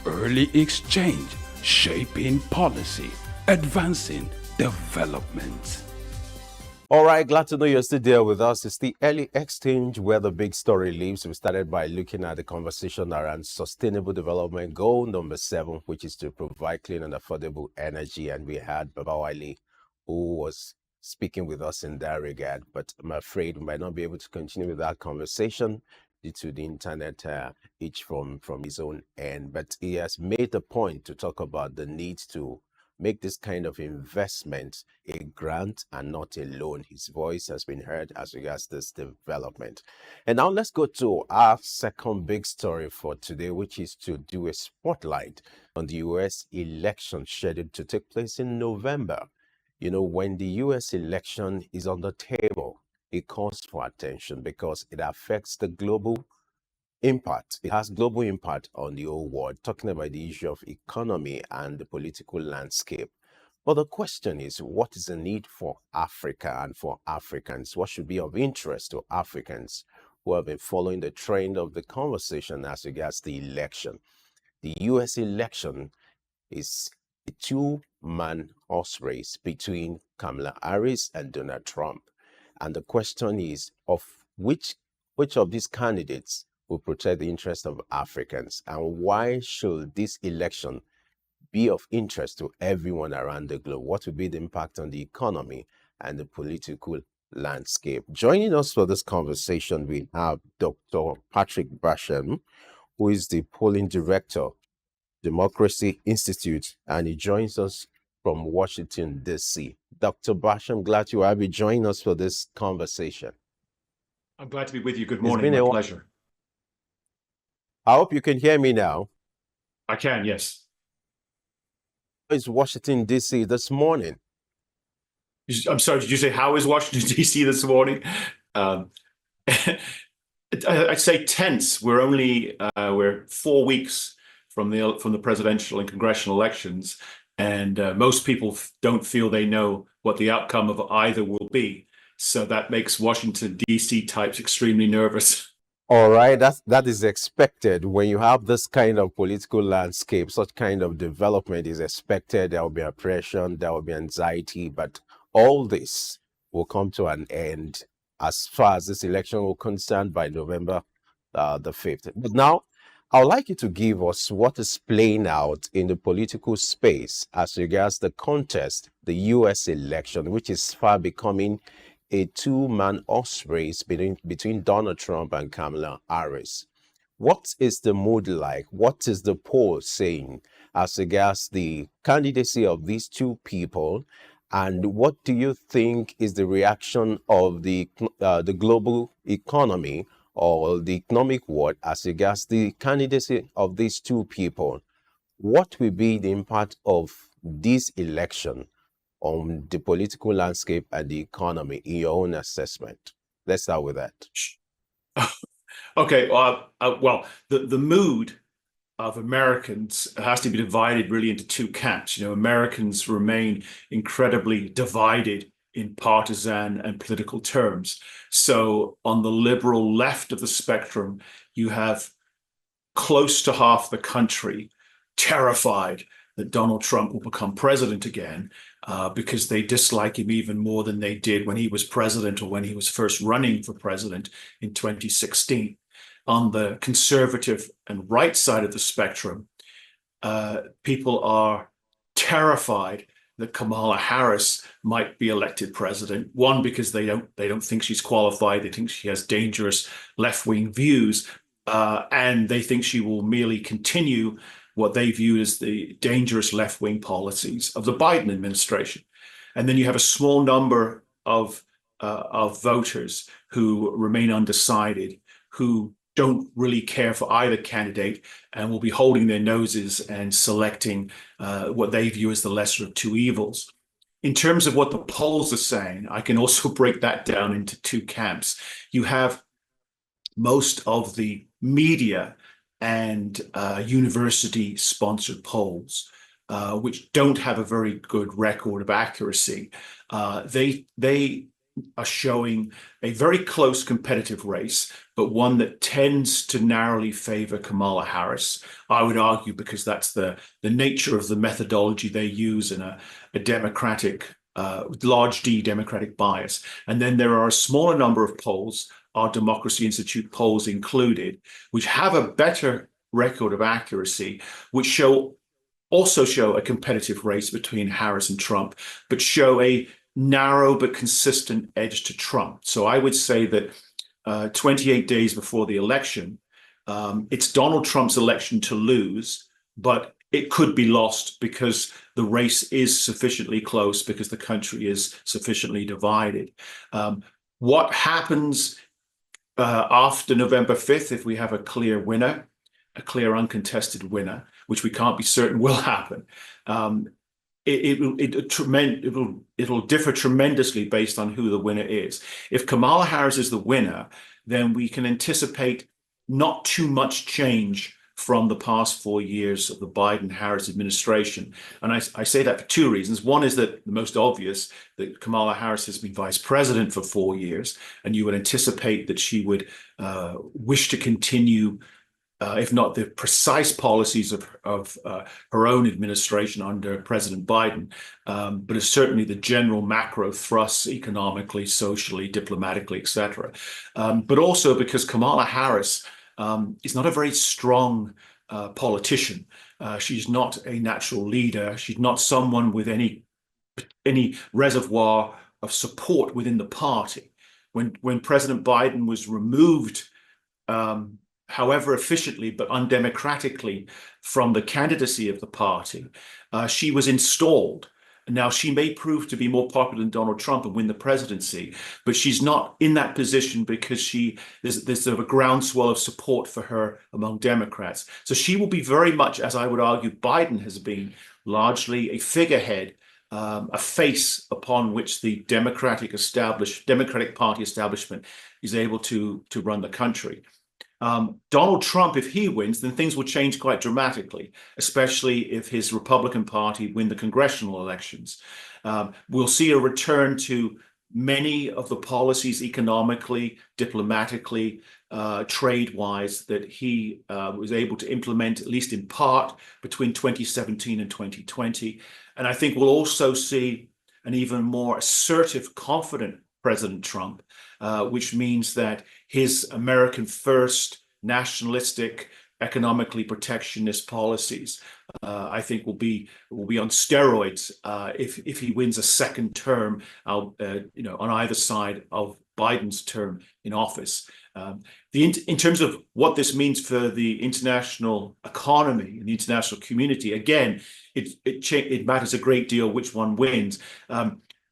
Early exchange, shaping policy, advancing development. All right, glad to know you're still there with us. It's the early exchange where the big story lives. We started by looking at the conversation around sustainable development goal number 7, which is to provide clean and affordable energy. And we had Baba Wiley, who was speaking with us in that regard. But I'm afraid we might not be able to continue with that conversation due to the internet each from his own end. But he has made the point to talk about the need to make this kind of investment a grant and not a loan. His voice has been heard as regards this development. And now let's go to our second big story for today, which is to do a spotlight on the US election scheduled to take place in November. You know, when the US election is on the table, it calls for attention because it affects the global impact. It has global impact on the whole world, talking about the issue of economy and the political landscape. But the question is, what is the need for Africa and for Africans? What should be of interest to Africans who have been following the trend of the conversation as regards the election? The US election is a two-man horse race between Kamala Harris and Donald Trump. And the question is of which of these candidates will protect the interests of Africans, and why should this election be of interest to everyone around the globe? What will be the impact on the economy and the political landscape? Joining us for this conversation, we have Dr. Patrick Basham, who is the polling director, Democracy Institute, and he joins us from Washington, D.C. Dr. Basham, glad you have joined us for this conversation. I'm glad to be with you. Good morning. My pleasure. I hope you can hear me now. I can, yes. It's Washington, D.C. this morning. I'm sorry, did you say how is Washington, D.C. this morning? I'd say tense. We're 4 weeks from the presidential and congressional elections, and most people don't feel they know what the outcome of either will be. So that makes Washington, D.C. types extremely nervous. All right, that is expected. When you have this kind of political landscape, such kind of development is expected. There will be oppression, there will be anxiety, but all this will come to an end as far as this election will concern by November the 5th. But now, I would like you to give us what is playing out in the political space as regards the contest, the U.S. election, which is far becoming a two-man horse race between Donald Trump and Kamala Harris. What is the mood like? What is the poll saying as regards the candidacy of these two people? And what do you think is the reaction of the global economy or the economic world as regards the candidacy of these two people? What will be the impact of this election on the political landscape and the economy in your own assessment? Let's start with that. Okay. Well, the mood of Americans has to be divided really into two camps. You know, Americans remain incredibly divided in partisan and political terms. So on the liberal left of the spectrum, you have close to half the country terrified that Donald Trump will become president again, because they dislike him even more than they did when he was president or when he was first running for president in 2016. On the conservative and right side of the spectrum, people are terrified that Kamala Harris might be elected president. One, because they don't think she's qualified. They think she has dangerous left-wing views, and they think she will merely continue what they view as the dangerous left-wing policies of the Biden administration. And then you have a small number of voters who remain undecided, who don't really care for either candidate and will be holding their noses and selecting what they view as the lesser of two evils. In terms of what the polls are saying, I can also break that down into two camps. You have most of the media and university-sponsored polls, which don't have a very good record of accuracy. They are showing a very close competitive race, but one that tends to narrowly favor Kamala Harris. I would argue because that's the nature of the methodology they use in a Democratic, large D Democratic bias. And then there are a smaller number of polls, our Democracy Institute polls included, which have a better record of accuracy, which also show a competitive race between Harris and Trump, but show a narrow but consistent edge to Trump. So I would say that 28 days before the election, it's Donald Trump's election to lose, but it could be lost because the race is sufficiently close, because the country is sufficiently divided. What happens after November 5th, if we have a clear winner, a clear uncontested winner, which we can't be certain will happen, it'll differ tremendously based on who the winner is. If Kamala Harris is the winner, then we can anticipate not too much change from the past 4 years of the Biden-Harris administration. And I say that for two reasons. One is that the most obvious, that Kamala Harris has been vice president for 4 years, and you would anticipate that she would wish to continue if not the precise policies of her own administration under President Biden, but it's certainly the general macro thrusts economically, socially, diplomatically, etc. But also because Kamala Harris is not a very strong politician. She's not a natural leader. She's not someone with any reservoir of support within the party. When President Biden was removed, however efficiently but undemocratically, from the candidacy of the party, she was installed. Now, she may prove to be more popular than Donald Trump and win the presidency, but she's not in that position because there's sort of a groundswell of support for her among Democrats. So she will be very much, as I would argue Biden has been, largely a figurehead, a face upon which the Democratic Party establishment is able to run the country. Donald Trump, if he wins, then things will change quite dramatically, especially if his Republican Party win the congressional elections. We'll see a return to many of the policies economically, diplomatically, trade-wise that he was able to implement, at least in part, between 2017 and 2020. And I think we'll also see an even more assertive, confident President Trump, which means that his American first, nationalistic, economically protectionist policies, I think will be on steroids if he wins a second term, on either side of Biden's term in office. In terms of what this means for the international economy and the international community, again, it matters a great deal which one wins.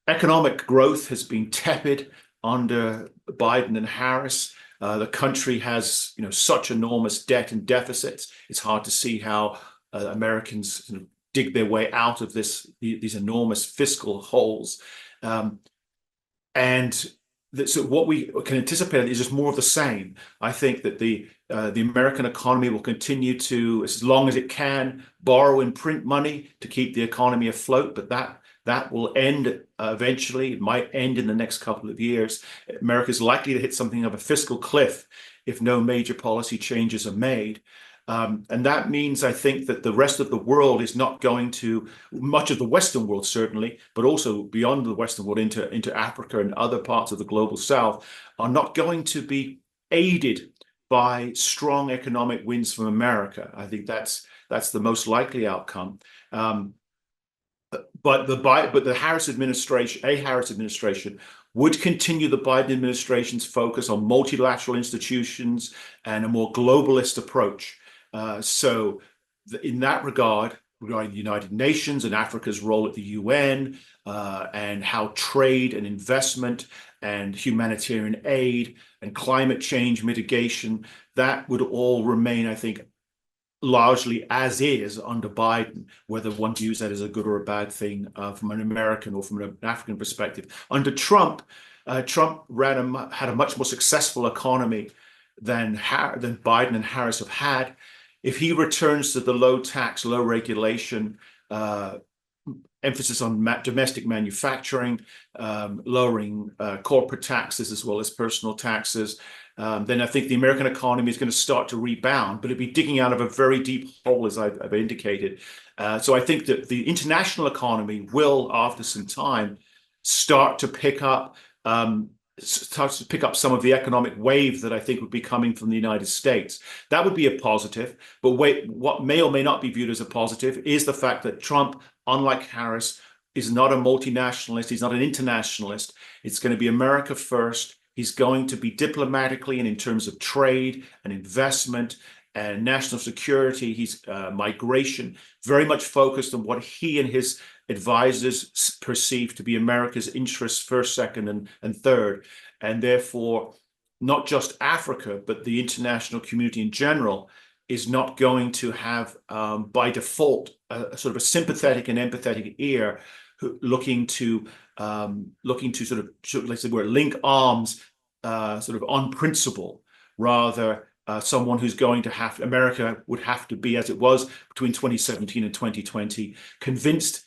Economic growth has been tepid under Biden and Harris. The country has, such enormous debt and deficits. It's hard to see how Americans dig their way out of these enormous fiscal holes. So what we can anticipate is just more of the same. I think that the American economy will continue to, as long as it can, borrow and print money to keep the economy afloat, but that will end eventually. It might end in the next couple of years. America is likely to hit something of a fiscal cliff if no major policy changes are made. And that means, I think, that the rest of the world is not going to, much of the Western world certainly, but also beyond the Western world into Africa and other parts of the global South, are not going to be aided by strong economic wins from America. I think that's the most likely outcome. But the Harris administration would continue the Biden administration's focus on multilateral institutions and a more globalist approach. So in that regard, regarding the United Nations and Africa's role at the UN, and how trade and investment and humanitarian aid and climate change mitigation, that would all remain, I think, largely as is under Biden, whether one views that as a good or a bad thing from an American or from an African perspective. Under Trump, Trump had a much more successful economy than Biden and Harris have had. If he returns to the low tax, low regulation emphasis on domestic manufacturing, lowering corporate taxes as well as personal taxes, then I think the American economy is going to start to rebound, but it'll be digging out of a very deep hole, as I've indicated. So I think that the international economy will, after some time, start to pick up some of the economic wave that I think would be coming from the United States. That would be a positive. But what may or may not be viewed as a positive is the fact that Trump, unlike Harris, is not a multinationalist. He's not an internationalist. It's going to be America first. He's going to be diplomatically and in terms of trade and investment and national security, he's migration, very much focused on what he and his advisors perceive to be America's interests first, second, and third. And therefore, not just Africa, but the international community in general is not going to have, by default, a sort of a sympathetic and empathetic ear looking to sort of, let's say, link arms sort of on principle, rather someone who's going to have, America would have to be, as it was between 2017 and 2020, convinced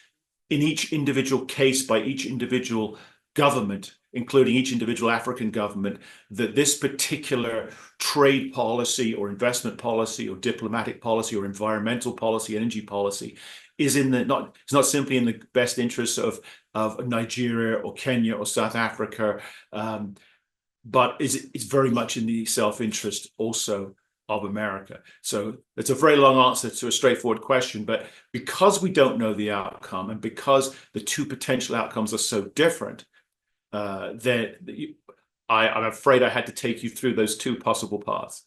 in each individual case by each individual government, including each individual African government, that this particular trade policy or investment policy or diplomatic policy or environmental policy, energy policy, is it's not simply in the best interests of Nigeria or Kenya or South Africa, but it's very much in the self-interest also of America. So it's a very long answer to a straightforward question, but because we don't know the outcome and because the two potential outcomes are so different, I'm afraid I had to take you through those two possible paths.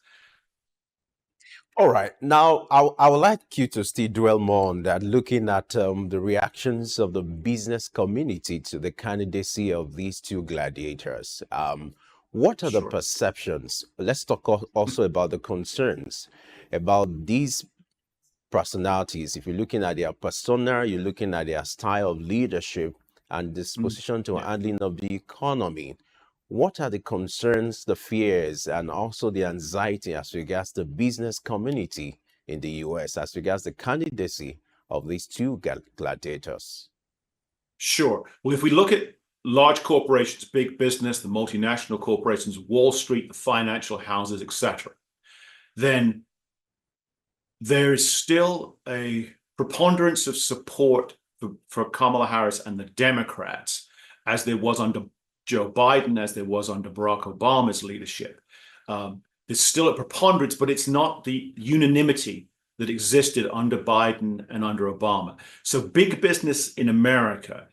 All right. Now, I would like you to still dwell more on that, looking at the reactions of the business community to the candidacy of these two gladiators. What are the perceptions? Let's talk also about the concerns about these personalities. If you're looking at their persona, you're looking at their style of leadership and disposition to handling of the economy. What are the concerns, the fears, and also the anxiety as regards the business community in the US, as regards the candidacy of these two gladiators? Sure. Well, if we look at large corporations, big business, the multinational corporations, Wall Street, the financial houses, etc., then there is still a preponderance of support for Kamala Harris and the Democrats, as there was under Joe Biden, as there was under Barack Obama's leadership. There's still a preponderance, but it's not the unanimity that existed under Biden and under Obama. So big business in America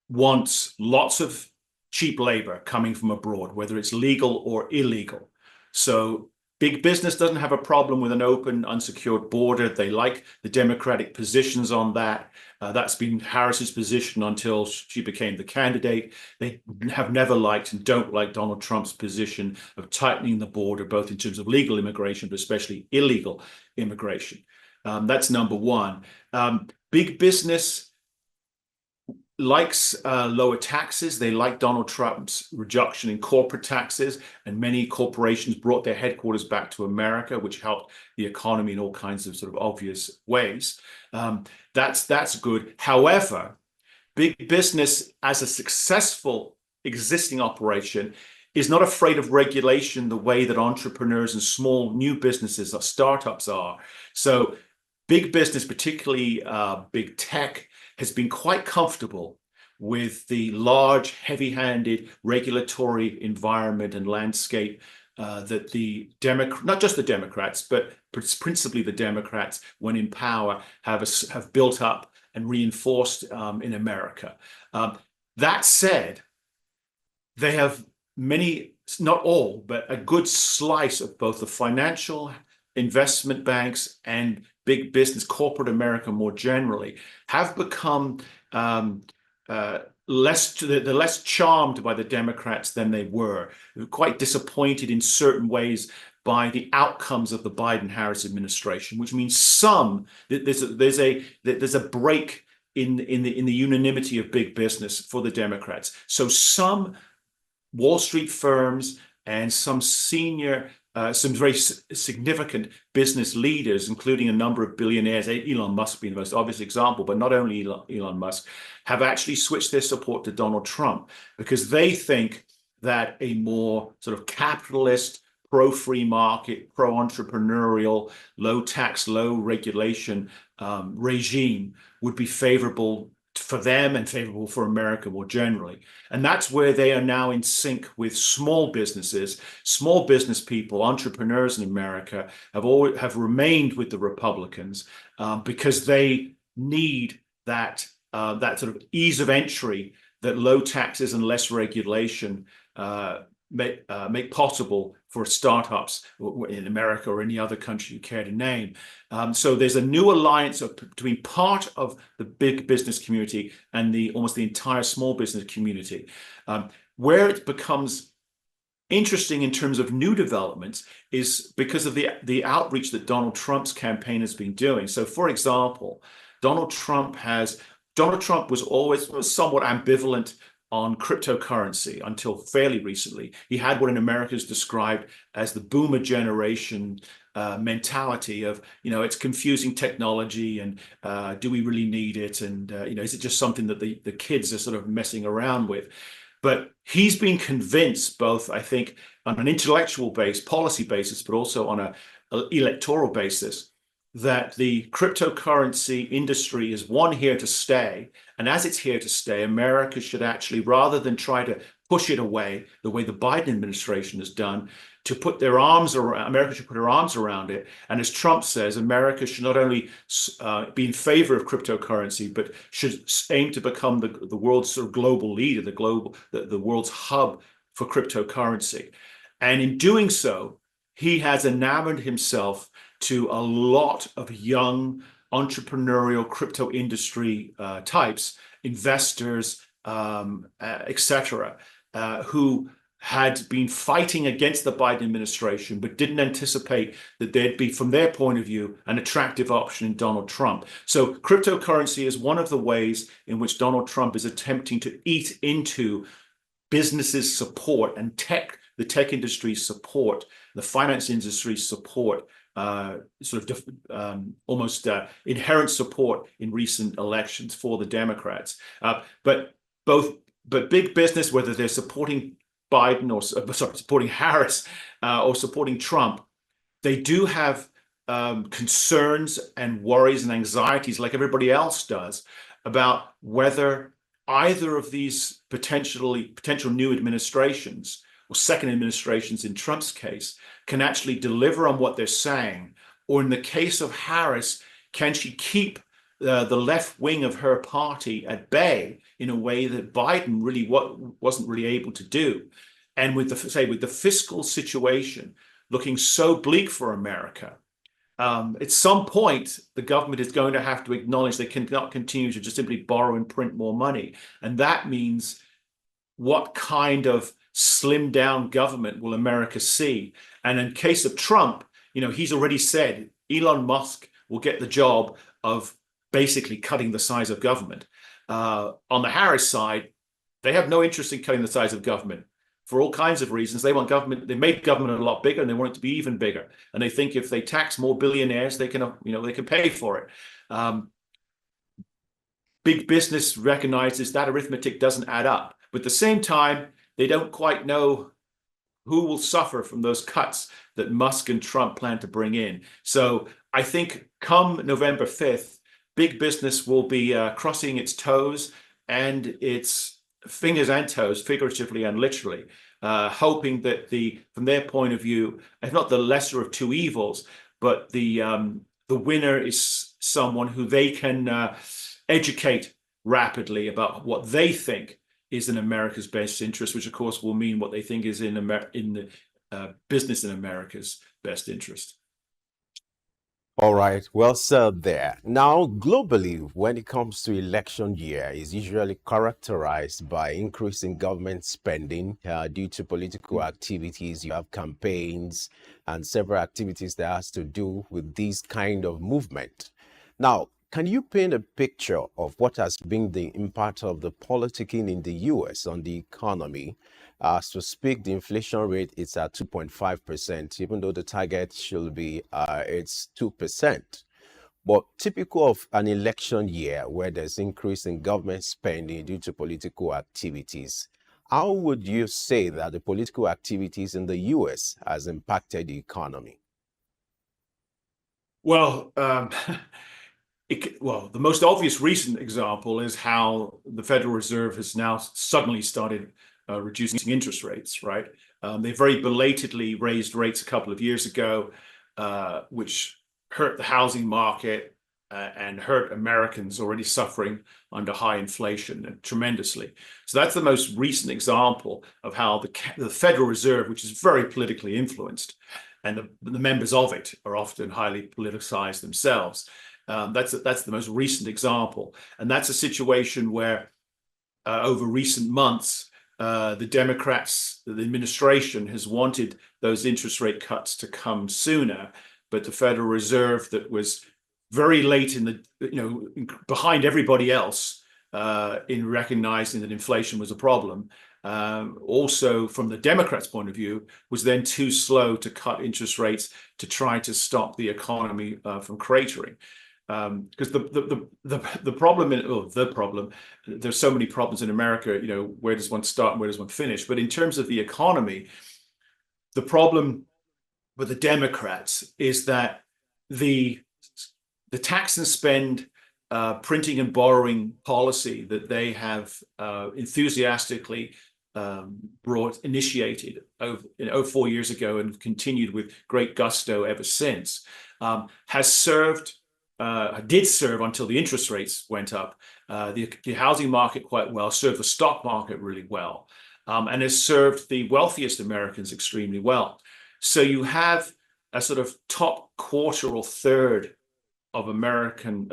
wants lots of cheap labor coming from abroad, whether it's legal or illegal. So big business doesn't have a problem with an open, unsecured border. They like the Democratic positions on that. That's been Harris's position until she became the candidate. They have never liked and don't like Donald Trump's position of tightening the border, both in terms of legal immigration, but especially illegal immigration. That's number one. Big business likes lower taxes. They like Donald Trump's reduction in corporate taxes, and many corporations brought their headquarters back to America, which helped the economy in all kinds of sort of obvious ways. That's good. However, big business as a successful existing operation is not afraid of regulation the way that entrepreneurs and small new businesses or startups are. So big business, particularly big tech, has been quite comfortable with the large, heavy-handed regulatory environment and landscape that the not just the Democrats, but principally the Democrats, when in power, have built up and reinforced in America. That said, they have many, not all, but a good slice of both the financial investment banks and big business, corporate America more generally, have become less charmed by the Democrats than they were. They were quite disappointed in certain ways by the outcomes of the Biden-Harris administration, which means there's a break in the unanimity of big business for the Democrats. So some Wall Street firms and some senior some very significant business leaders, including a number of billionaires, Elon Musk being the most obvious example, but not only Elon Musk, have actually switched their support to Donald Trump because they think that a more sort of capitalist, pro-free market, pro-entrepreneurial, low tax, low regulation regime would be favorable for them and favorable for America more generally. And that's where they are now in sync with small businesses. Small business people, entrepreneurs in America have remained with the Republicans because they need that sort of ease of entry that low taxes and less regulation make possible for startups in America or any other country you care to name. So there's a new alliance between part of the big business community and almost the entire small business community. Where it becomes interesting in terms of new developments is because of the outreach that Donald Trump's campaign has been doing. So, for example, Donald Trump was always somewhat ambivalent on cryptocurrency until fairly recently. He had what in America is described as the boomer generation mentality of, it's confusing technology and do we really need it? And, is it just something that the kids are sort of messing around with? But he's been convinced both, I think, on an intellectual policy basis, but also on an electoral basis, that the cryptocurrency industry is here to stay. And as it's here to stay, America should actually, rather than try to push it away the way the Biden administration has done, America should put her arms around it. And as Trump says, America should not only be in favor of cryptocurrency, but should aim to become the world's sort of global leader, the world's hub for cryptocurrency. And in doing so, he has enamored himself to a lot of young entrepreneurial crypto industry types, investors, etc., who had been fighting against the Biden administration, but didn't anticipate that there'd be, from their point of view, an attractive option in Donald Trump. So cryptocurrency is one of the ways in which Donald Trump is attempting to eat into businesses' support and the tech industry's support, the finance industry's support, almost inherent support in recent elections for the Democrats. But big business, whether they're supporting Biden or supporting Harris or supporting Trump, they do have concerns and worries and anxieties like everybody else does about whether either of these potential new administrations or second administrations in Trump's case can actually deliver on what they're saying, or in the case of Harris, can she keep the left wing of her party at bay in a way that Biden really wasn't really able to do? And with the fiscal situation looking so bleak for America, at some point the government is going to have to acknowledge they cannot continue to just simply borrow and print more money, and that means what kind of slimmed down government will America see? And in case of Trump, he's already said Elon Musk will get the job of basically cutting the size of government. On the Harris side, they have no interest in cutting the size of government for all kinds of reasons. They want government. They made government a lot bigger, and they want it to be even bigger. And they think if they tax more billionaires, they can, they can pay for it. Big business recognizes that arithmetic doesn't add up. But at the same time, they don't quite know who will suffer from those cuts that Musk and Trump plan to bring in. So I think come November 5th, big business will be crossing its toes and its fingers and toes, figuratively and literally, hoping that from their point of view, if not the lesser of two evils, but the winner is someone who they can educate rapidly about what they think is in America's best interest, which of course will mean what they think is in the business in America's best interest. All right, well said there. Now, globally, when it comes to election year, is usually characterized by increasing government spending due to political activities. You have campaigns and several activities that has to do with this kind of movement. Now, Can you paint a picture of what has been the impact of the politicking in the US on the economy? As to speak, the inflation rate is at 2.5%, even though the target should be it's 2%. But typical of an election year where there's increase in government spending due to political activities, how would you say that the political activities in the US has impacted the economy? Well, well, the most obvious recent example is how the Federal Reserve has now suddenly started reducing interest rates, right? They very belatedly raised rates a couple of years ago, which hurt the housing market and hurt Americans already suffering under high inflation tremendously. So that's the most recent example of how the Federal Reserve, which is very politically influenced, and the members of it are often highly politicized themselves. That's the most recent example. And that's a situation where over recent months, the Democrats, the administration has wanted those interest rate cuts to come sooner, but the Federal Reserve, that was very late in the, behind everybody else in recognizing that inflation was a problem, also from the Democrats' point of view, was then too slow to cut interest rates to try to stop the economy from cratering. Because the problem, there's so many problems in America, where does one start and where does one finish? But in terms of the economy, the problem with the Democrats is that the tax and spend, printing and borrowing policy that they have enthusiastically initiated over 4 years ago and continued with great gusto ever since, did serve until the interest rates went up, the housing market quite well, served the stock market really well, and has served the wealthiest Americans extremely well. So you have a sort of top quarter or third of American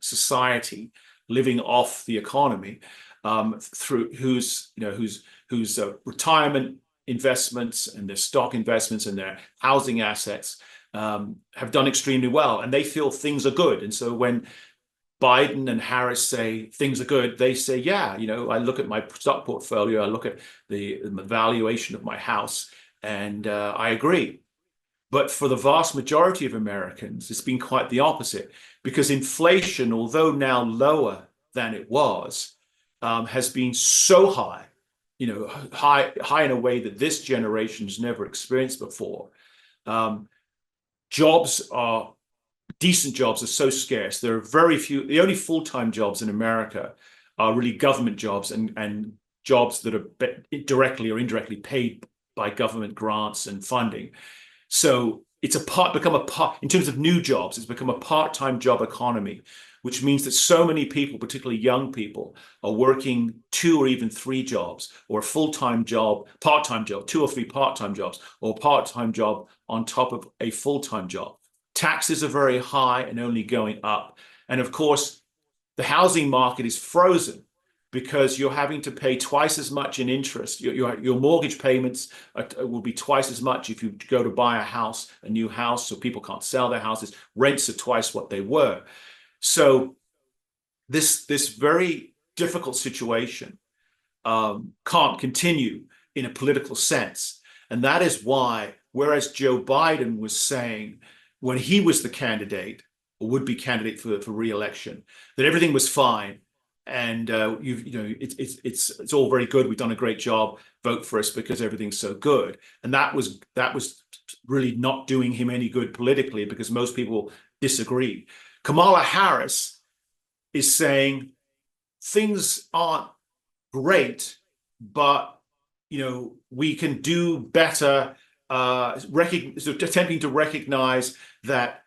society living off the economy, through whose retirement investments and their stock investments and their housing assets have done extremely well, and they feel things are good. And so when Biden and Harris say things are good, they say, yeah, I look at my stock portfolio, I look at the valuation of my house, and I agree. But for the vast majority of Americans, it's been quite the opposite, because inflation, although now lower than it was, has been so high, high in a way that this generation has never experienced before. Decent jobs are so scarce. There are very few. The only full-time jobs in America are really government jobs and jobs that are directly or indirectly paid by government grants and funding. So it's in terms of new jobs, it's become a part-time job economy, which means that so many people, particularly young people, are working 2 or even 3 jobs, or a full-time job, part-time job, 2 or 3 part-time jobs, or a part-time job on top of a full-time job. Taxes are very high and only going up. And of course, the housing market is frozen because you're having to pay twice as much in interest. Your mortgage payments will be twice as much if you go to buy a new house, so people can't sell their houses. Rents are twice what they were. So this very difficult situation can't continue in a political sense. And that is why, whereas Joe Biden was saying when he was the candidate, or would-be candidate for re-election, that everything was fine, and it's all very good, we've done a great job, vote for us because everything's so good. And that was really not doing him any good politically, because most people disagreed. Kamala Harris is saying things aren't great, but we can do better, attempting to recognize that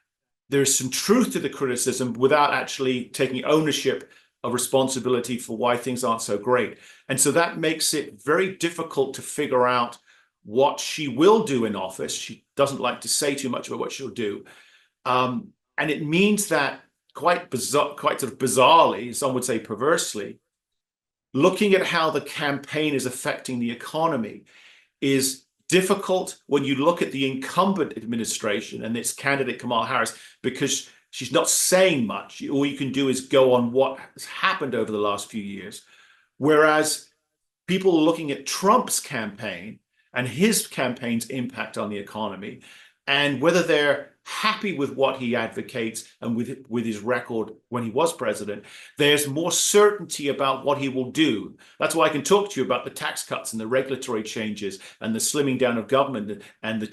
there's some truth to the criticism without actually taking ownership of responsibility for why things aren't so great. And so that makes it very difficult to figure out what she will do in office. She doesn't like to say too much about what she'll do. And it means that quite sort of bizarrely, some would say perversely, looking at how the campaign is affecting the economy is difficult when you look at the incumbent administration and its candidate Kamala Harris, because She's not saying much. All you can do is go on what has happened over the last few years. Whereas people are looking at Trump's campaign and his campaign's impact on the economy, and whether they're happy with what he advocates and with his record when he was president, there's more certainty about what he will do. That's why I can talk to you about the tax cuts and the regulatory changes and the slimming down of government and the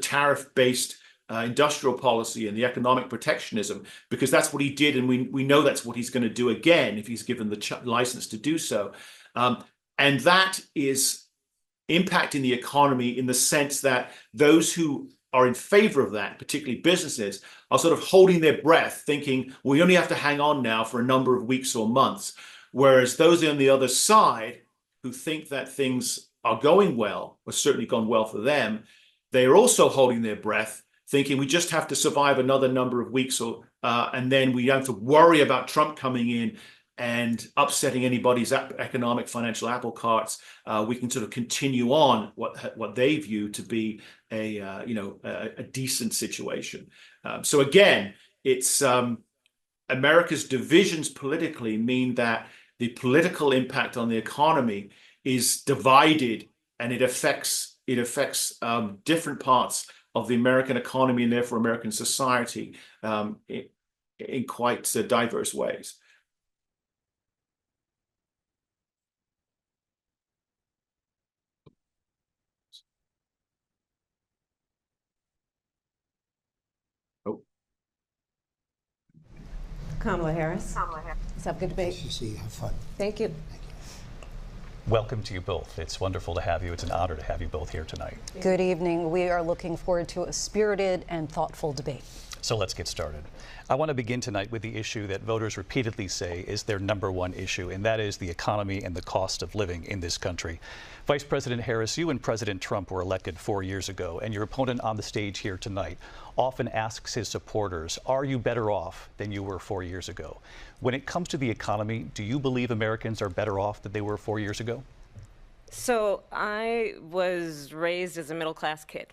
tariff-based industrial policy and the economic protectionism, because that's what he did, and we know that's what he's going to do again if he's given the license to do so. And that is impacting the economy in the sense that those who are in favor of that, particularly businesses, are sort of holding their breath, thinking, we only have to hang on now for a number of weeks or months. Whereas those on the other side who think that things are going well, or certainly gone well for them, they are also holding their breath, thinking we just have to survive another number of weeks, and then we don't have to worry about Trump coming in and upsetting anybody's economic financial apple carts. We can sort of continue on what they view to be a decent situation. So again, it's America's divisions politically mean that the political impact on the economy is divided, and it affects different parts of the American economy and therefore American society in quite diverse ways. Kamala Harris. Let's have a good debate. Nice to see you. Have fun. Thank you. Welcome to you both. It's wonderful to have you. It's an honor to have you both here tonight. Good evening. We are looking forward to a spirited and thoughtful debate. So let's get started. I want to begin tonight with the issue that voters repeatedly say is their #1 issue, and that is the economy and the cost of living in this country. Vice President Harris, you and President Trump were elected 4 years ago, and your opponent on the stage here tonight often asks his supporters, are you better off than you were 4 years ago? When it comes to the economy, do you believe Americans are better off than they were 4 years ago? So I was raised as a middle-class kid,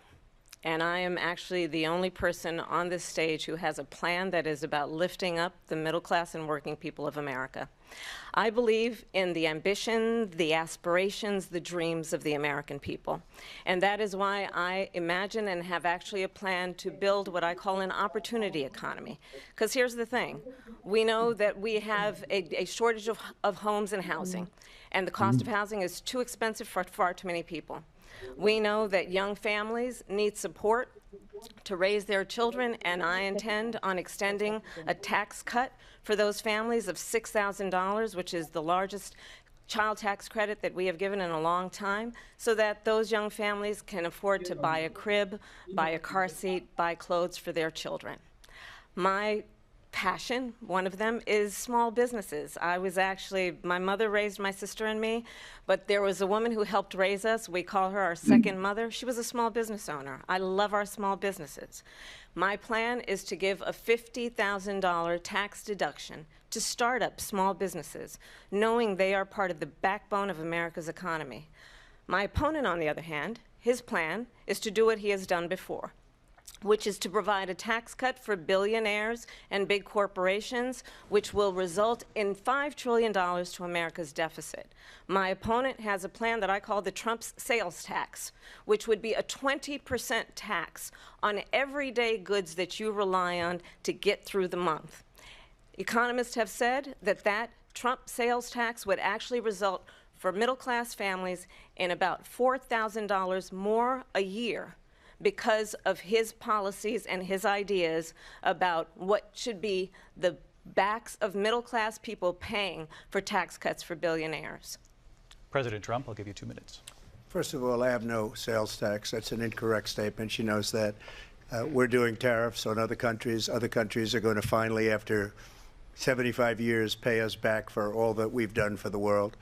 and I am actually the only person on this stage who has a plan that is about lifting up the middle class and working people of America. I believe in the ambition, the aspirations, the dreams of the American people. And that is why I imagine and have actually a plan to build what I call an opportunity economy. Because here's the thing. We know that we have a shortage of homes and housing, and the cost of housing is too expensive for far too many people. We know that young families need support to raise their children, and I intend on extending a tax cut for those families of $6,000, which is the largest child tax credit that we have given in a long time, so that those young families can afford to buy a crib, buy a car seat, buy clothes for their children. My passion, one of them, is small businesses. My mother raised my sister and me, but there was a woman who helped raise us. We call her our second mother. She was a small business owner. I love our small businesses. My plan is to give a $50,000 tax deduction to start up small businesses, knowing they are part of the backbone of America's economy. My opponent, on the other hand, his plan is to do what he has done before, which is to provide a tax cut for billionaires and big corporations, which will result in $5 trillion to America's deficit. My opponent has a plan that I call the Trump's sales tax, which would be a 20% tax on everyday goods that you rely on to get through the month. Economists have said that that Trump sales tax would actually result for middle-class families in about $4,000 more a year, because of his policies and his ideas about what should be the backs of middle-class people paying for tax cuts for billionaires. President Trump, I'll give you 2 minutes. First of all, I have no sales tax. That's an incorrect statement. She knows that. We're doing tariffs on other countries. Other countries are going to finally, after 75 years, pay us back for all that we've done for the world.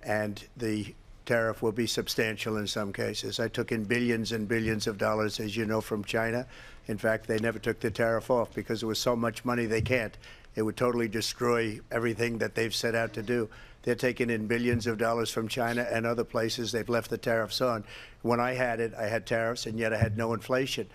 And the tariff will be substantial in some cases. I took in billions and billions of dollars, as you know, from China. In fact, they never took the tariff off because there was so much money they can't. It would totally destroy everything that they've set out to do. They're taking in billions of dollars from China and other places. They've left the tariffs on. When I had it, I had tariffs, and yet I had no inflation.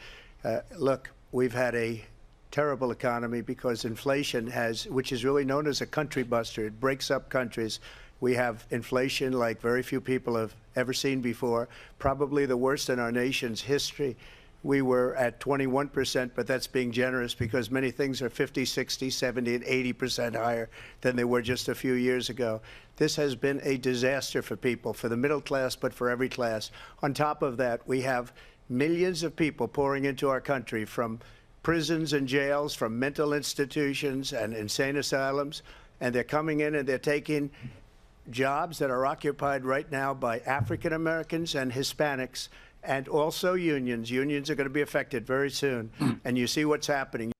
Look, we've had a terrible economy because inflation has, which is really known as a country buster. It breaks up countries. We have inflation like very few people have ever seen before, probably the worst in our nation's history. We were at 21%, but that's being generous because many things are 50, 60, 70, and 80% higher than they were just a few years ago. This has been a disaster for people, for the middle class, but for every class. On top of that, we have millions of people pouring into our country from prisons and jails, from mental institutions and insane asylums, and they're coming in and they're taking jobs that are occupied right now by African Americans and Hispanics, and also unions. Unions are going to be affected very soon. And you see what's happening.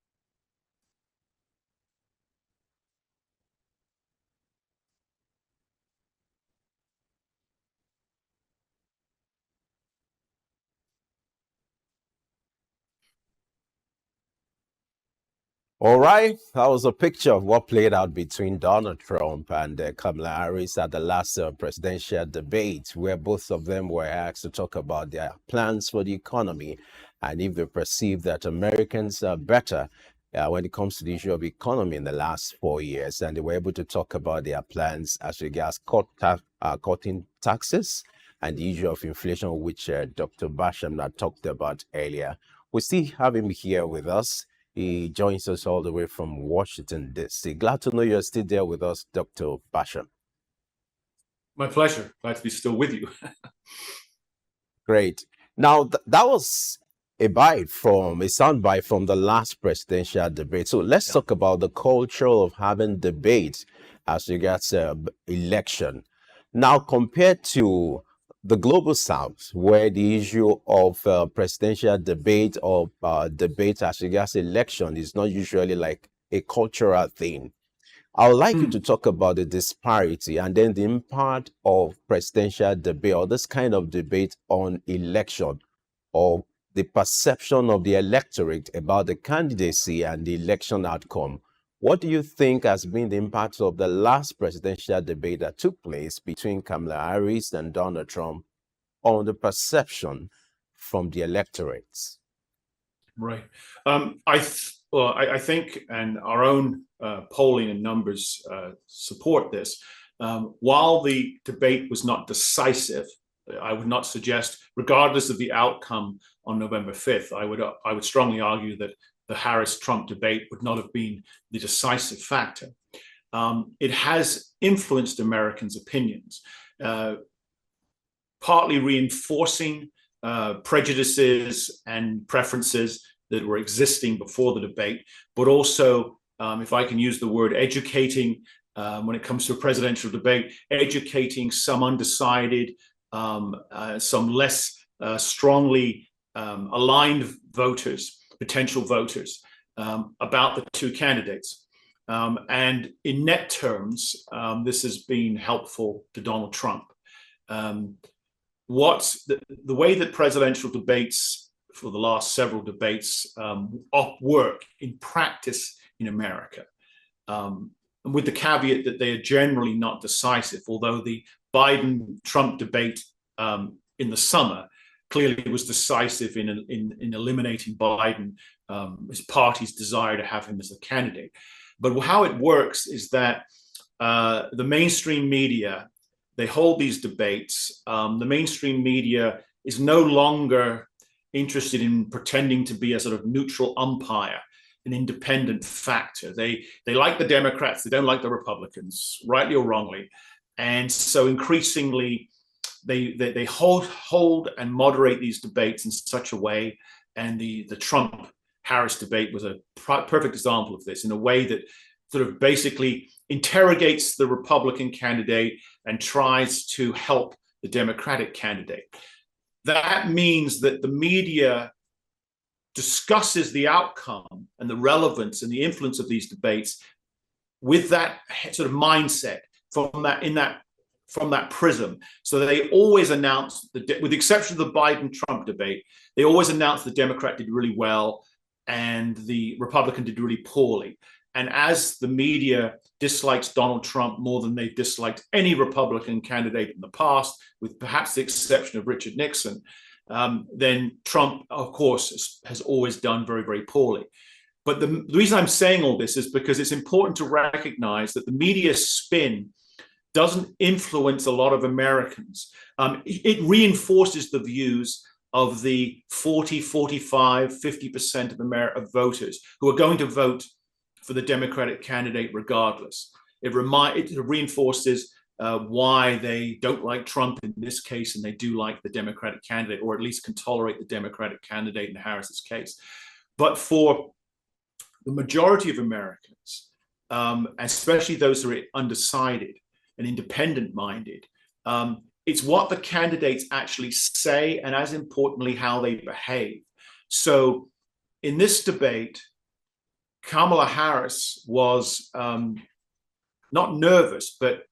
All right, that was a picture of what played out between Donald Trump and Kamala Harris at the last presidential debate, where both of them were asked to talk about their plans for the economy and if they perceive that Americans are better when it comes to the issue of economy in the last 4 years. And they were able to talk about their plans as regards cutting taxes and the issue of inflation, which Dr. Basham had talked about earlier. We still have him here with us. He joins us all the way from Washington, D.C. Glad to know you're still there with us, Dr. Basham. My pleasure. Glad to be still with you. Great. Now, that was a soundbite from the last presidential debate. So let's talk about the culture of having debate as regards election. Now, compared to the global South, where the issue of presidential debate or debate as regards election is not usually like a cultural thing, I would like you to talk about the disparity and then the impact of presidential debate or this kind of debate on election, or the perception of the electorate about the candidacy and the election outcome. What do you think has been the impact of the last presidential debate that took place between Kamala Harris and Donald Trump on the perception from the electorates? Right. I think, and our own polling and numbers support this. While the debate was not decisive, I would not suggest, regardless of the outcome on November 5th, I would strongly argue that the Harris-Trump debate would not have been the decisive factor. It has influenced Americans' opinions, partly reinforcing prejudices and preferences that were existing before the debate, but also, if I can use the word, educating, when it comes to a presidential debate, educating some undecided, some less strongly aligned voters, potential voters, about the two candidates. And in net terms, this has been helpful to Donald Trump. What's the way that presidential debates for the last several debates work in practice in America, and with the caveat that they are generally not decisive, although the Biden-Trump debate in the summer clearly was decisive in eliminating Biden, his party's desire to have him as a candidate. But how it works is that the mainstream media, they hold these debates. The mainstream media is no longer interested in pretending to be a sort of neutral umpire, an independent factor. They like the Democrats, they don't like the Republicans, rightly or wrongly. And so increasingly, they hold and moderate these debates in such a way, and the Trump-Harris debate was a perfect example of this, in a way that sort of basically interrogates the Republican candidate and tries to help the Democratic candidate. That means that the media discusses the outcome and the relevance and the influence of these debates with that sort of mindset, from that prism. So they always announce, with the exception of the Biden-Trump debate, they always announce the Democrat did really well and the Republican did really poorly. And as the media dislikes Donald Trump more than they've disliked any Republican candidate in the past, with perhaps the exception of Richard Nixon, then Trump, of course, has always done very, very poorly. But the reason I'm saying all this is because it's important to recognize that the media spin doesn't influence a lot of Americans. It reinforces the views of the 40, 45, 50% of voters who are going to vote for the Democratic candidate regardless. It reinforces why they don't like Trump in this case, and they do like the Democratic candidate, or at least can tolerate the Democratic candidate in Harris's case. But for the majority of Americans, especially those who are undecided and independent-minded, it's what the candidates actually say, and as importantly, how they behave. So in this debate, Kamala Harris was not nervous, but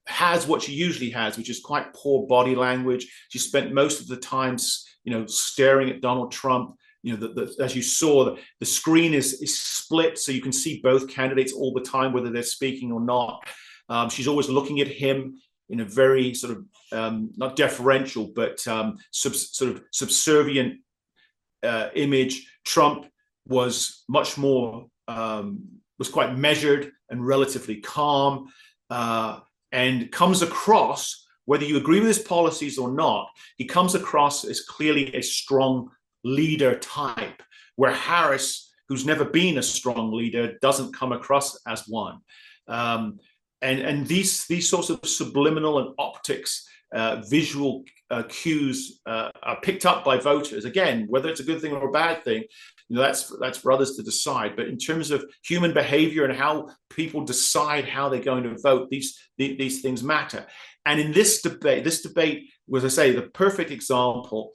has what she usually has, which is quite poor body language. She spent most of the time, staring at Donald Trump. As you saw, the screen is split, so you can see both candidates all the time, whether they're speaking or not. She's always looking at him in a very sort of not deferential, but sort of subservient image. Trump was much more was quite measured and relatively calm, and comes across, whether you agree with his policies or not, he comes across as clearly a strong leader type, where Harris, who's never been a strong leader, doesn't come across as one. And these sorts of subliminal and optics, visual cues are picked up by voters. Again, whether it's a good thing or a bad thing, that's for others to decide. But in terms of human behavior and how people decide how they're going to vote, these things matter. And in this debate was, I say, the perfect example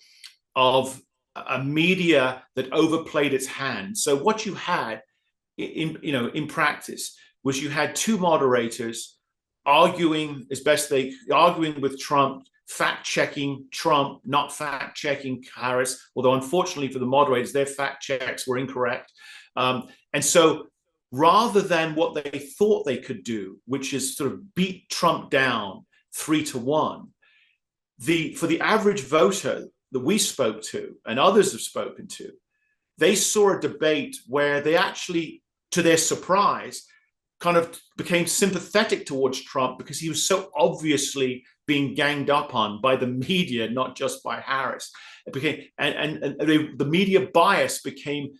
of a media that overplayed its hand. So what you had in practice was you had two moderators arguing with Trump, fact-checking Trump, not fact-checking Harris, although unfortunately for the moderators, their fact checks were incorrect. And so rather than what they thought they could do, which is sort of beat Trump down 3-1, for the average voter that we spoke to and others have spoken to, they saw a debate where they actually, to their surprise, kind of became sympathetic towards Trump because he was so obviously being ganged up on by the media, not just by Harris. It became, the media bias became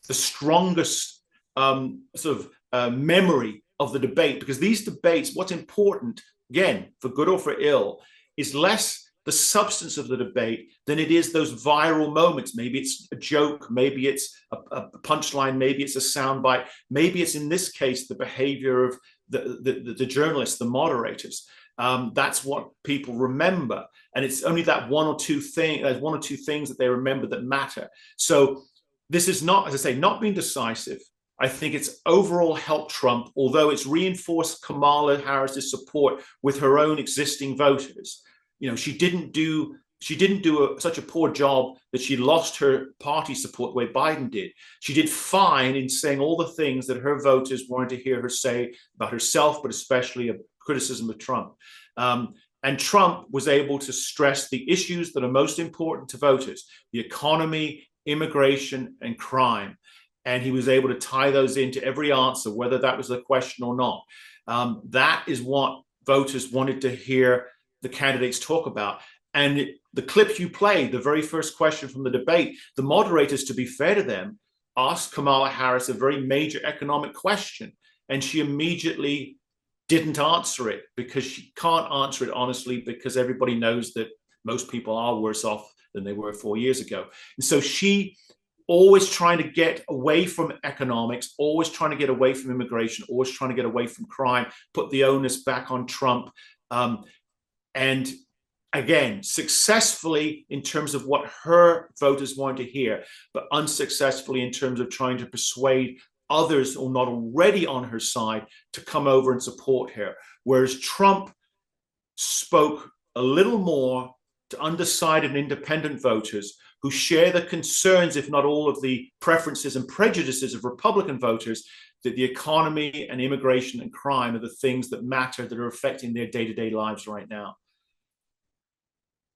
the strongest memory of the debate, because these debates, what's important, again, for good or for ill, is less the substance of the debate than it is those viral moments. Maybe it's a joke, maybe it's a punchline, maybe it's a soundbite, maybe it's, in this case, the behavior of the journalists, the moderators. That's what people remember, and it's only that one or two things that they remember that matter. So this is not, as I say, not being decisive. I think it's overall helped Trump, although it's reinforced Kamala Harris's support with her own existing voters. She didn't do such a poor job that she lost her party support the way Biden did. She did fine in saying all the things that her voters wanted to hear her say about herself, but especially a criticism of Trump. And Trump was able to stress the issues that are most important to voters: the economy, immigration, and crime. And he was able to tie those into every answer, whether that was a question or not. That is what voters wanted to hear the candidates talk about. And the clip you played, the very first question from the debate, the moderators, to be fair to them, asked Kamala Harris a very major economic question, and she immediately didn't answer it, because she can't answer it honestly, because everybody knows that most people are worse off than they were 4 years ago. And so she, always trying to get away from economics, always trying to get away from immigration, always trying to get away from crime, put the onus back on Trump. And again, successfully in terms of what her voters want to hear, but unsuccessfully in terms of trying to persuade others who are not already on her side to come over and support her. Whereas Trump spoke a little more to undecided and independent voters who share the concerns, if not all of the preferences and prejudices of Republican voters, that the economy and immigration and crime are the things that matter, that are affecting their day-to-day lives right now.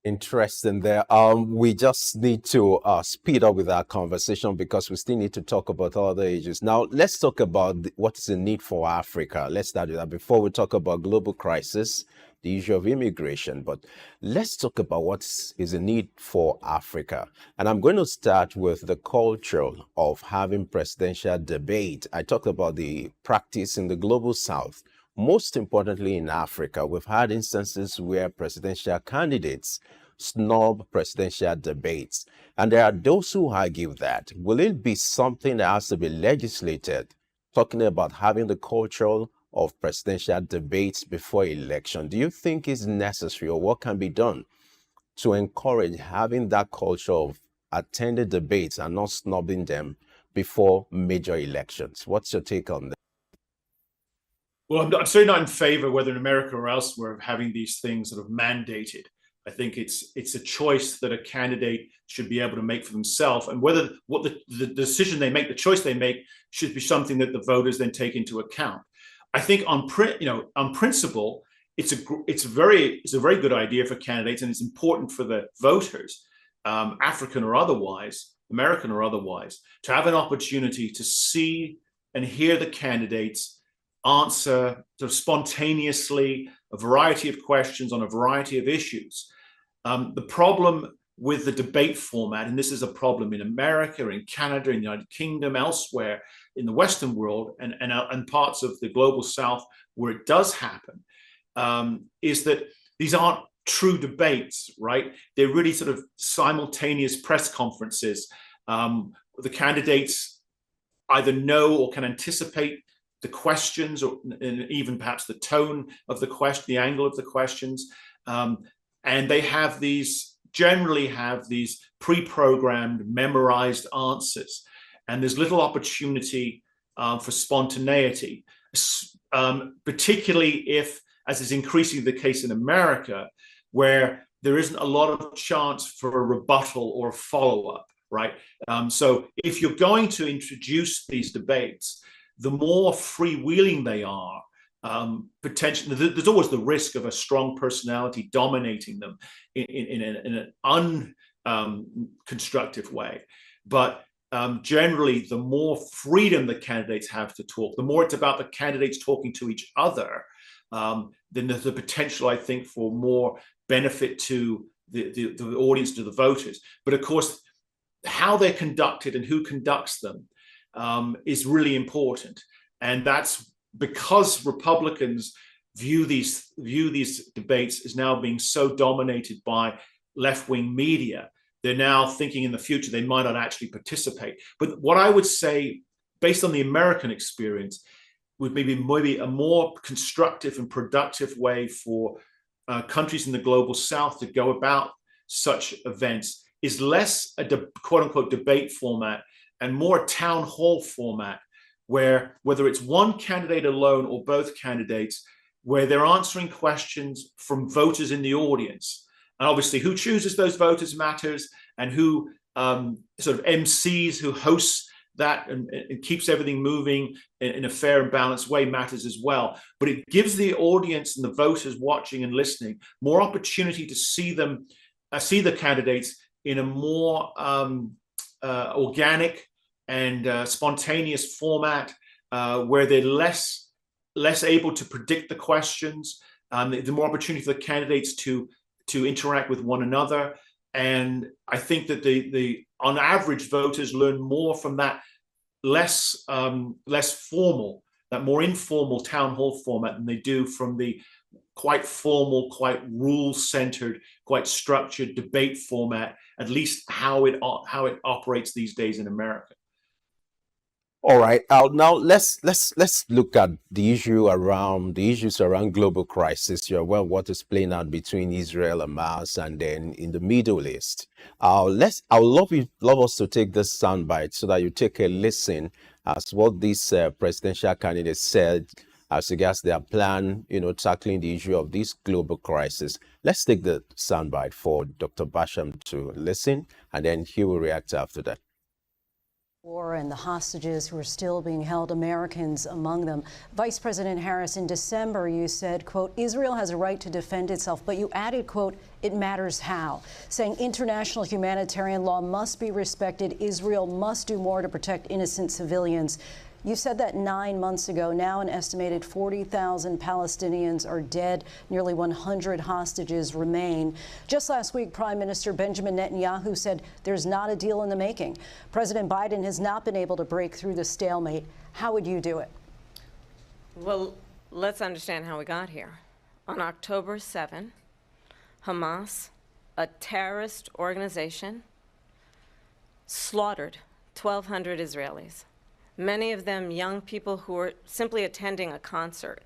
Interesting there. We just need to speed up with our conversation because we still need to talk about other issues. Now, let's talk about what is the need for Africa. Let's start with that before we talk about global crisis, the issue of immigration. But let's talk about what is the need for Africa. And I'm going to start with the culture of having presidential debate. I talked about the practice in the global south. Most importantly, in Africa, we've had instances where presidential candidates snub presidential debates. And there are those who argue that, will it be something that has to be legislated, talking about having the culture of presidential debates before election? Do you think it's necessary, or what can be done to encourage having that culture of attending debates and not snubbing them before major elections? What's your take on that? Well, I'm certainly not in favor, whether in America or elsewhere, of having these things sort of mandated. I think it's a choice that a candidate should be able to make for themselves, and whether what the decision they make, the choice they make, should be something that the voters then take into account. I think on principle, it's a very good idea for candidates, and it's important for the voters, African or otherwise, American or otherwise, to have an opportunity to see and hear the candidates answer sort of spontaneously a variety of questions on a variety of issues. The problem with the debate format, and this is a problem in America, in Canada, in the United Kingdom, elsewhere in the Western world, and parts of the global South where it does happen, is that these aren't true debates, right? They're really sort of simultaneous press conferences. The candidates either know or can anticipate the questions, or and even perhaps the tone of the question, the angle of the questions, and they generally have these pre-programmed, memorized answers, and there's little opportunity for spontaneity, particularly if, as is increasingly the case in America, where there isn't a lot of chance for a rebuttal or a follow-up, right? So if you're going to introduce these debates, the more freewheeling they are, potentially, there's always the risk of a strong personality dominating them in an unconstructive way. But generally, the more freedom the candidates have to talk, the more it's about the candidates talking to each other, then there's the potential, I think, for more benefit to the audience, to the voters. But of course, how they're conducted and who conducts them is really important, and that's because Republicans view these debates as now being so dominated by left-wing media. They're now thinking in the future they might not actually participate. But what I would say, based on the American experience, would maybe a more constructive and productive way for countries in the global South to go about such events is less a quote-unquote debate format and more a town hall format, where whether it's one candidate alone or both candidates, where they're answering questions from voters in the audience. And obviously who chooses those voters matters, and who sort of MCs, who hosts that and keeps everything moving in a fair and balanced way matters as well. But it gives the audience and the voters watching and listening more opportunity to see the candidates in a more organic and spontaneous format, where they're less able to predict the questions, the more opportunity for the candidates to interact with one another. And I think that the on average, voters learn more from that less formal, that more informal town hall format than they do from the quite formal, quite rule-centered, quite structured debate format, at least how it operates these days in America. All right. Now let's look at the issues around global crisis. You're well, what is playing out between Israel and Hamas, and then in the Middle East. I would love us to take this soundbite so that you take a listen as what these presidential candidates said as regards their plan, tackling the issue of this global crisis. Let's take the soundbite for Dr. Basham to listen, and then he will react after that. War and the hostages who are still being held, Americans among them. Vice President Harris, in December, you said, quote, Israel has a right to defend itself, but you added, quote, it matters how, saying international humanitarian law must be respected. Israel must do more to protect innocent civilians. You said that 9 months ago. Now an estimated 40,000 Palestinians are dead. Nearly 100 hostages remain. Just last week, Prime Minister Benjamin Netanyahu said there's not a deal in the making. President Biden has not been able to break through the stalemate. How would you do it? Well, let's understand how we got here. On October 7, Hamas, a terrorist organization, slaughtered 1,200 Israelis. Many of them young people who were simply attending a concert.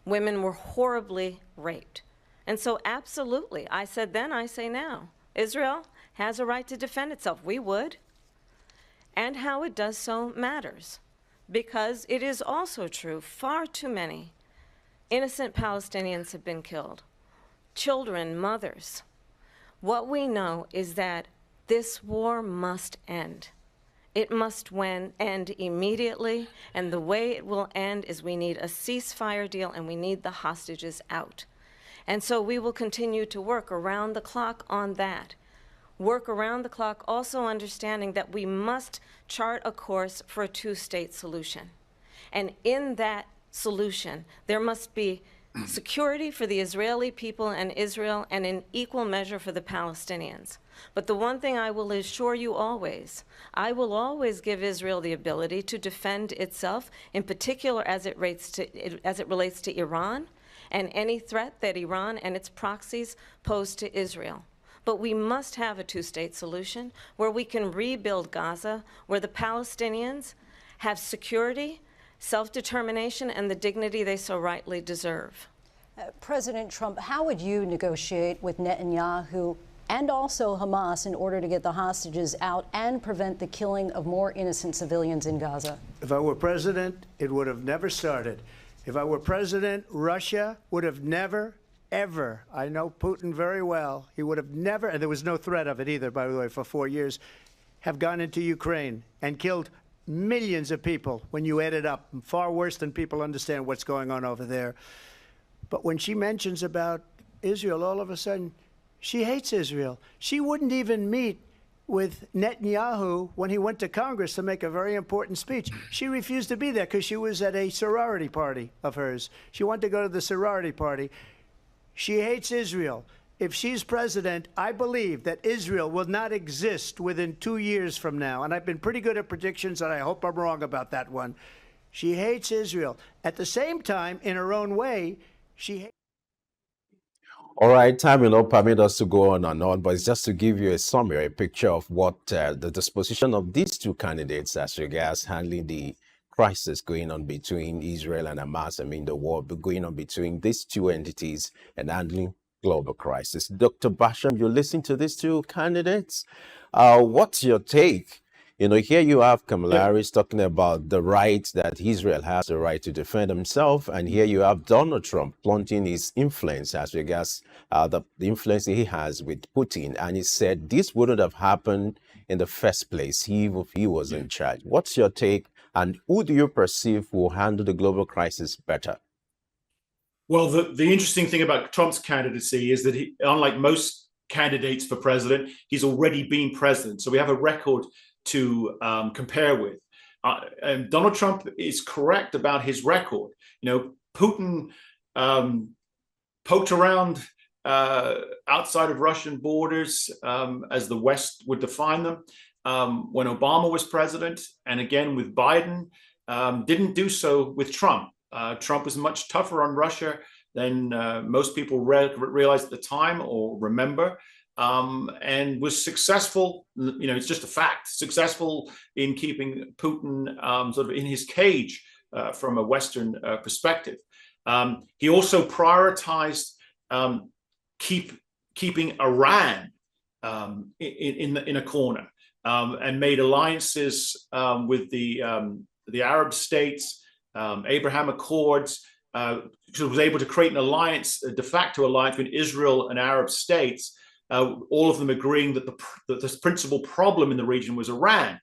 Women were horribly raped. And so absolutely, I said then, I say now, Israel has a right to defend itself. We would. And how it does so matters. Because it is also true, far too many innocent Palestinians have been killed. Children, mothers. What we know is that this war must end. It must end immediately, and the way it will end is we need a ceasefire deal and we need the hostages out. And so we will continue to work around the clock on that. Work around the clock, also understanding that we must chart a course for a two-state solution. And in that solution, there must be security for the Israeli people and Israel, and in equal measure for the Palestinians. But the one thing I will assure you always, I will always give Israel the ability to defend itself, in particular as it relates to Iran and any threat that Iran and its proxies pose to Israel. But we must have a two-state solution where we can rebuild Gaza, where the Palestinians have security, self-determination, and the dignity they so rightly deserve. President Trump, how would you negotiate with Netanyahu and also Hamas in order to get the hostages out and prevent the killing of more innocent civilians in Gaza? If I were president, it would have never started. If I were president, Russia would have never, ever, I know Putin very well, he would have never, and there was no threat of it either, by the way, for 4 years, have gone into Ukraine and killed millions of people when you add it up, far worse than people understand what's going on over there. But when she mentions about Israel, all of a sudden, she hates Israel. She wouldn't even meet with Netanyahu when he went to Congress to make a very important speech. She refused to be there because she was at a sorority party of hers. She wanted to go to the sorority party. She hates Israel. If she's president, I believe that Israel will not exist within 2 years from now. And I've been pretty good at predictions, and I hope I'm wrong about that one. She hates Israel. At the same time, in her own way, she hates. All right, time will not permit us to go on and on, but it's just to give you a summary, a picture of what the disposition of these two candidates as regards handling the crisis going on between Israel and Hamas. I mean, the war going on between these two entities and handling global crisis. Dr. Basham, you listen to these two candidates. What's your take? You know, here you have Kamala Harris talking about the right that Israel has the right to defend himself. And here you have Donald Trump flaunting his influence as regards the influence he has with Putin. And he said this wouldn't have happened in the first place if he was in charge. What's your take? And who do you perceive will handle the global crisis better? Well, the interesting thing about Trump's candidacy is that he, unlike most candidates for president, he's already been president. So we have a record to compare with. And Donald Trump is correct about his record. You know, Putin poked around outside of Russian borders, as the West would define them, when Obama was president, and again with Biden, didn't do so with Trump. Trump was much tougher on Russia than most people realized at the time or remember. And was successful, you know, it's just a fact, successful in keeping Putin sort of in his cage from a Western perspective. He also prioritized keeping Iran in a corner and made alliances with the Arab states, Abraham Accords, was able to create an alliance, a de facto alliance between Israel and Arab states. All of them agreeing that the principal problem in the region was Iran.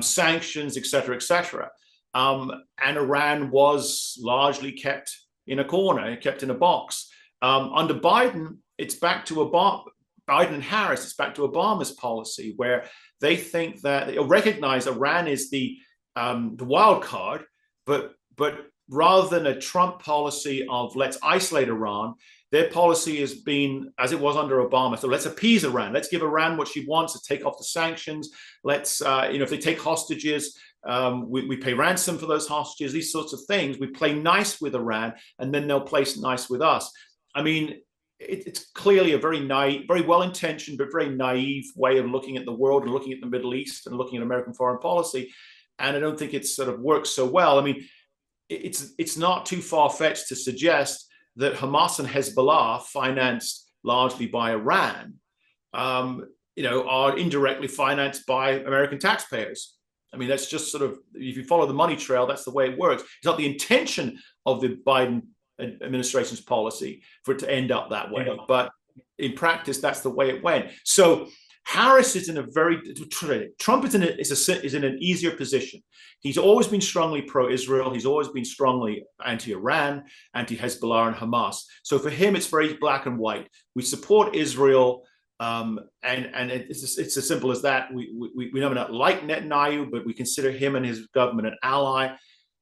sanctions, etc., etc. And Iran was largely kept in a corner, kept in a box. Under Biden, it's back to Biden and Harris, it's back to Obama's policy, where they think that they recognize Iran is the wild card, but rather than a Trump policy of let's isolate Iran, their policy has been, as it was under Obama, so let's appease Iran. Let's give Iran what she wants. Let's take off the sanctions. Let's, if they take hostages, we pay ransom for those hostages, these sorts of things. We play nice with Iran, and then they'll play nice with us. I mean, it's clearly a very naive, very well-intentioned, but very naive way of looking at the world and looking at the Middle East and looking at American foreign policy. And I don't think it sort of works so well. I mean, it's not too far-fetched to suggest that Hamas and Hezbollah, financed largely by Iran, are indirectly financed by American taxpayers. I mean, that's just sort of, if you follow the money trail, that's the way it works. It's not the intention of the Biden administration's policy for it to end up that way, but in practice, that's the way it went. So Harris is in a Trump is in an easier position. He's always been strongly pro-Israel. He's always been strongly anti-Iran, anti-Hezbollah and Hamas. So for him, it's very black and white. We support Israel, and it's as simple as that. We never not like Netanyahu, but we consider him and his government an ally.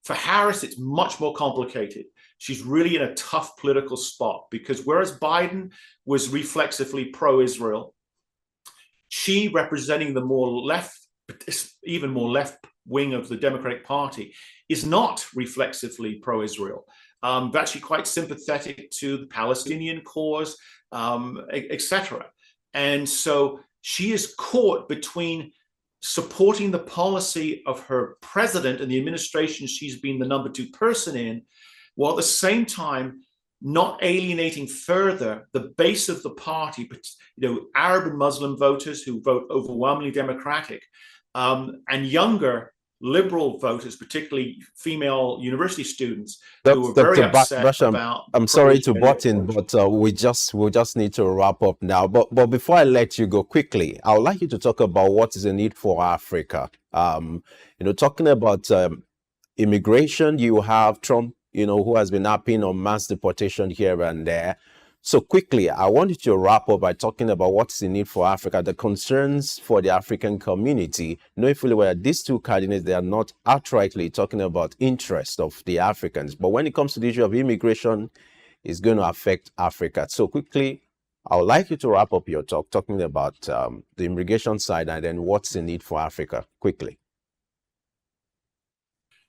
For Harris, it's much more complicated. She's really in a tough political spot because whereas Biden was reflexively pro-Israel, she, representing the more left, even more left wing of the Democratic Party, is not reflexively pro-Israel. Actually quite sympathetic to the Palestinian cause, etc. And so she is caught between supporting the policy of her president and the administration she's been the number 2 person in, while at the same time not alienating further the base of the party, but Arab and Muslim voters who vote overwhelmingly Democratic, and younger liberal voters, particularly female university students, who are very upset Basham, about. I'm sorry to butt in, but we'll just need to wrap up now. But before I let you go quickly, I would like you to talk about what is the need for Africa. Talking about immigration, you have Trump, who has been upping on mass deportation here and there. So quickly, I want you to wrap up by talking about what's the need for Africa, the concerns for the African community, knowing fully well that these two candidates, they are not outrightly talking about interest of the Africans. But when it comes to the issue of immigration, it's going to affect Africa. So quickly, I would like you to wrap up your talk talking about the immigration side and then what's the need for Africa, quickly.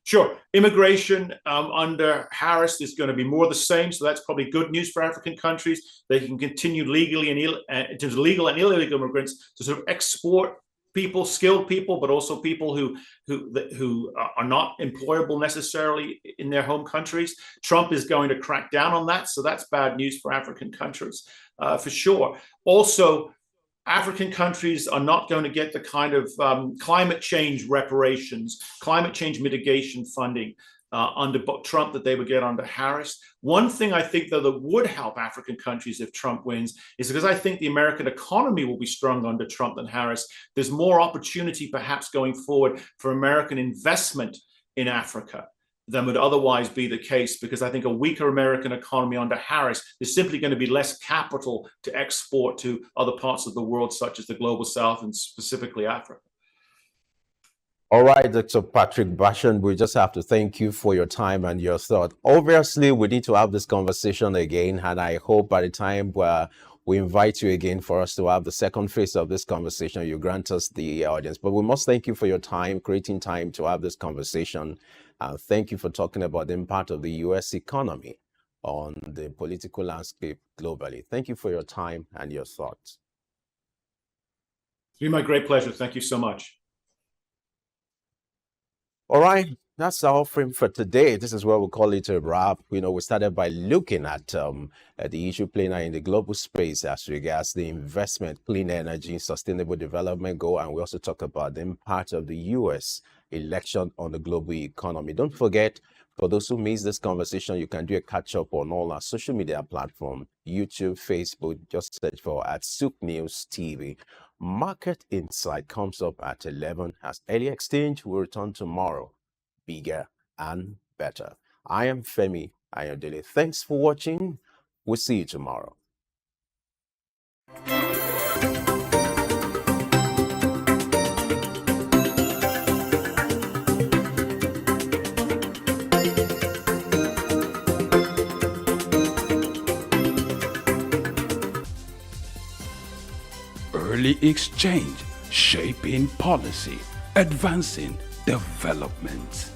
Sure. Immigration under Harris is going to be more the same. So that's probably good news for African countries. They can continue legally and in terms of legal and illegal immigrants to sort of export people, skilled people, but also people who are not employable necessarily in their home countries. Trump is going to crack down on that. So that's bad news for African countries for sure. Also, African countries are not going to get the kind of climate change reparations, climate change mitigation funding under Trump that they would get under Harris. One thing I think, though, that would help African countries if Trump wins is because I think the American economy will be stronger under Trump than Harris. There's more opportunity perhaps going forward for American investment in Africa than would otherwise be the case, because I think a weaker American economy under Harris, there's simply going to be less capital to export to other parts of the world, such as the global south and specifically Africa. All right, Dr. Patrick Basham, we just have to thank you for your time and your thought. Obviously, we need to have this conversation again, and I hope by the time we invite you again for us to have the second phase of this conversation, you grant us the audience. But we must thank you for your time, creating time to have this conversation. Thank you for talking about the impact of the U.S. economy on the political landscape globally. Thank you for your time and your thoughts. It's been my great pleasure. Thank you so much. All right, that's our frame for today. This is where we call it a wrap. We started by looking at the issue playing out in the global space as regards the investment, clean energy, sustainable development goal, and we also talk about the impact of the U.S. election on the global economy. Don't forget, for those who missed this conversation, you can do a catch-up on all our social media platforms, YouTube, Facebook, just search for @SOUQ News TV. Market Insight comes up at 11 as Early Exchange will return tomorrow, bigger and better. I am Femi Ayodele. Thanks for watching. We'll see you tomorrow. Early Exchange, shaping policy, advancing development.